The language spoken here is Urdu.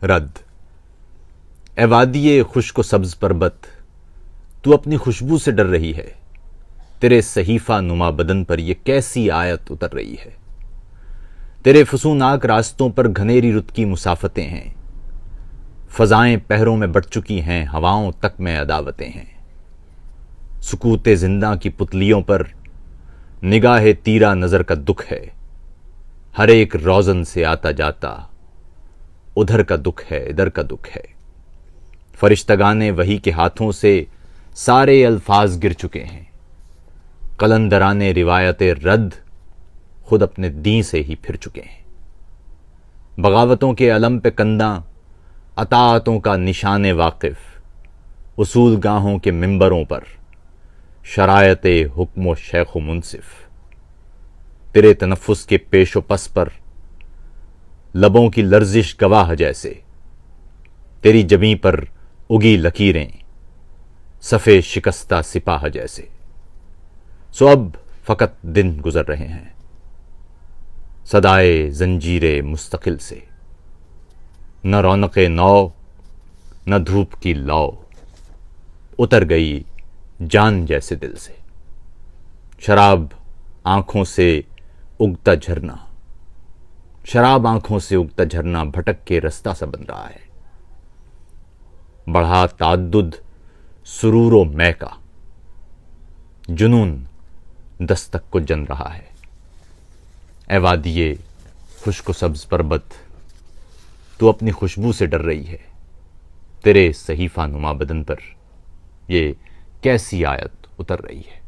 رد اے وادی خشک و سبز پربت، تو اپنی خوشبو سے ڈر رہی ہے، تیرے صحیفہ نما بدن پر یہ کیسی آیت اتر رہی ہے۔ تیرے فسوناک راستوں پر گھنیری رت کی مسافتیں ہیں، فضائیں پہروں میں بٹ چکی ہیں، ہواؤں تک میں عداوتیں ہیں۔ سکوت زندہ کی پتلیوں پر نگاہ تیرا نظر کا دکھ ہے، ہر ایک روزن سے آتا جاتا ادھر کا دکھ ہے، ادھر کا دکھ ہے۔ فرشتگان وحی کے ہاتھوں سے سارے الفاظ گر چکے ہیں، قلندران روایت رد خود اپنے دین سے ہی پھر چکے ہیں۔ بغاوتوں کے علم پہ کنداں، اطاعتوں کا نشان واقف، اصول گاہوں کے ممبروں پر شرائط حکم و شیخ و منصف، تیرے تنفس کے پیش و پس پر لبوں کی لرزش گواہ جیسے، تیری جبیں پر اگی لکیریں صفے شکستہ سپاہ جیسے۔ سو اب فقط دن گزر رہے ہیں صدائے زنجیر مستقل سے، نہ رونق نو نہ دھوپ کی لو، اتر گئی جان جیسے دل سے۔ شراب آنکھوں سے اگتا جھرنا، شراب آنکھوں سے اگتا جھرنا بھٹک کے رستہ سا بن رہا ہے۔ بڑھا تعدد سرور و میں کا، جنون دستک کو جن رہا ہے۔ اے وادی خشک و سبز پربت، تو اپنی خوشبو سے ڈر رہی ہے، تیرے صحیفہ نما بدن پر یہ کیسی آیت اتر رہی ہے۔